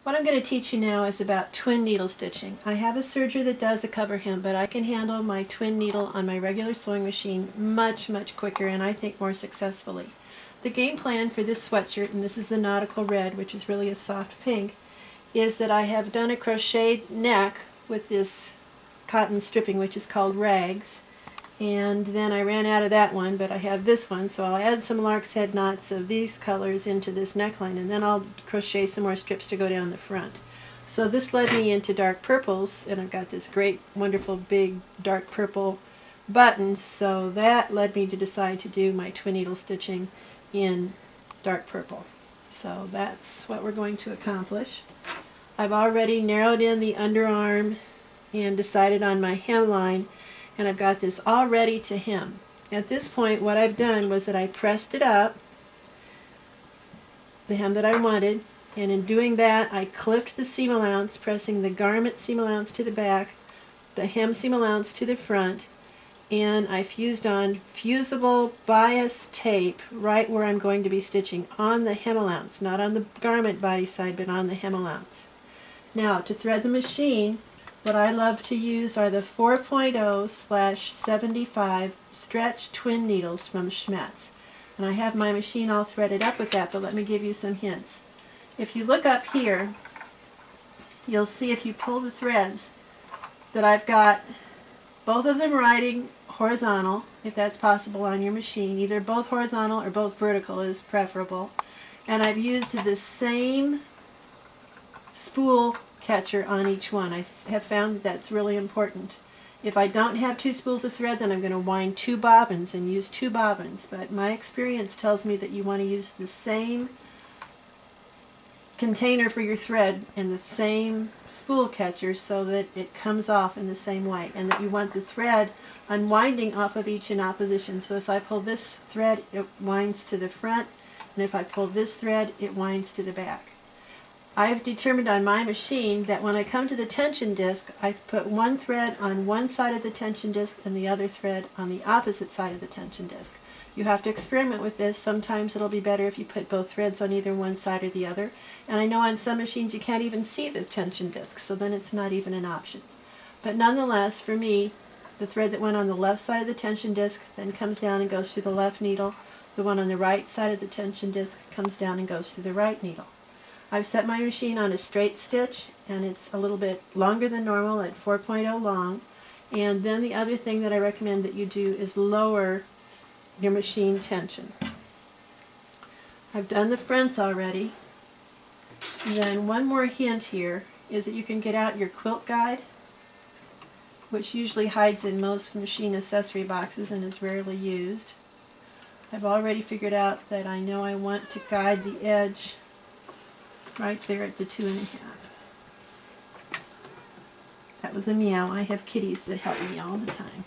What I'm going to teach you now is about twin needle stitching. I have a serger that does a cover hem, but I can handle my twin needle on my regular sewing machine much quicker and I think more successfully. The game plan for this sweatshirt, and this is the nautical red, which is really a soft pink, is that I have done a crocheted neck with this cotton stripping which is called rags, and then I ran out of that one, but I have this one, so I'll add some lark's head knots of these colors into this neckline, and then I'll crochet some more strips to go down the front. So this led me into dark purples, and I've got this great, wonderful, big, dark purple button, so that led me to decide to do my twin needle stitching in dark purple. So that's what we're going to accomplish. I've already narrowed in the underarm and decided on my hemline, and I've got this all ready to hem. At this point, what I've done was that I pressed it up, the hem that I wanted, and in doing that I clipped the seam allowance, pressing the garment seam allowance to the back, the hem seam allowance to the front, and I fused on fusible bias tape right where I'm going to be stitching, on the hem allowance, not on the garment body side, but on the hem allowance. Now, to thread the machine, what I love to use are the 4.0/75 stretch twin needles from Schmetz. And I have my machine all threaded up with that, but let me give you some hints. If you look up here, you'll see if you pull the threads that I've got both of them riding horizontal, if that's possible on your machine. Either both horizontal or both vertical is preferable. And I've used the same spool catcher on each one. I have found that that's really important. If I don't have two spools of thread, then I'm going to wind two bobbins and use two bobbins, but my experience tells me that you want to use the same container for your thread and the same spool catcher so that it comes off in the same way, and that you want the thread unwinding off of each in opposition. So as I pull this thread, it winds to the front, and if I pull this thread, it winds to the back. I've determined on my machine that when I come to the tension disc, I put one thread on one side of the tension disc and the other thread on the opposite side of the tension disc. You have to experiment with this. Sometimes it'll be better if you put both threads on either one side or the other. And I know on some machines you can't even see the tension disc, so then it's not even an option. But nonetheless, for me, the thread that went on the left side of the tension disc then comes down and goes through the left needle. The one on the right side of the tension disc comes down and goes through the right needle. I've set my machine on a straight stitch, and it's a little bit longer than normal at 4.0 long. And then the other thing that I recommend that you do is lower your machine tension. I've done the fronts already. And then one more hint here is that you can get out your quilt guide, which usually hides in most machine accessory boxes and is rarely used. I've already figured out that I know I want to guide the edge right there at the 2.5. That was a meow. I have kitties that help me all the time.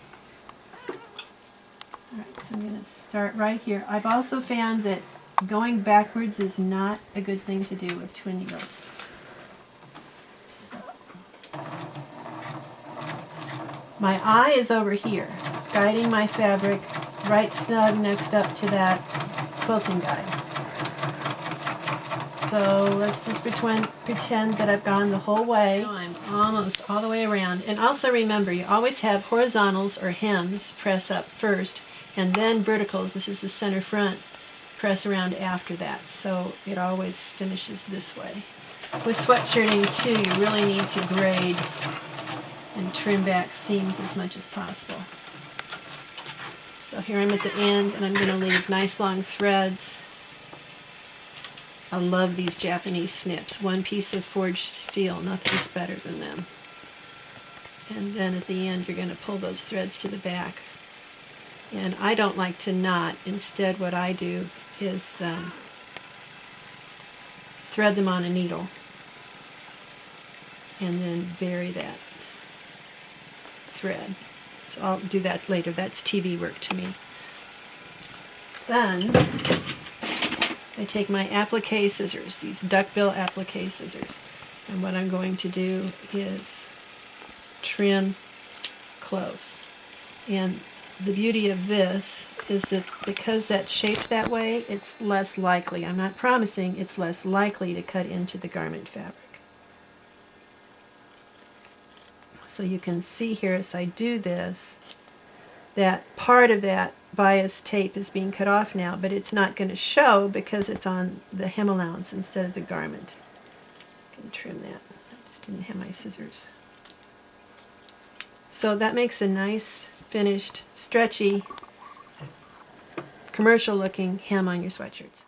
Alright, so I'm going to start right here. I've also found that going backwards is not a good thing to do with twin needles. So, my eye is over here, guiding my fabric right snug next up to that quilting guide. So let's just pretend that I've gone the whole way. I'm almost all the way around. And also remember, you always have horizontals or hems press up first, and then verticals, this is the center front, press around after that. So it always finishes this way. With sweatshirting too, you really need to grade and trim back seams as much as possible. So here I'm at the end, and I'm going to leave nice long threads. I love these Japanese snips. One piece of forged steel, nothing's better than them. And then at the end you're going to pull those threads to the back. And I don't like to knot. Instead what I do is thread them on a needle and then bury that thread. So I'll do that later. That's TV work to me. Then I take my applique scissors, these duckbill applique scissors, and what I'm going to do is trim close. And the beauty of this is that because that's shaped that way, it's less likely, I'm not promising, it's less likely to cut into the garment fabric. So you can see here as I do this that part of that bias tape is being cut off now, but it's not going to show because it's on the hem allowance instead of the garment. I can trim that. I just didn't have my scissors. So that makes a nice, finished, stretchy, commercial looking hem on your sweatshirts.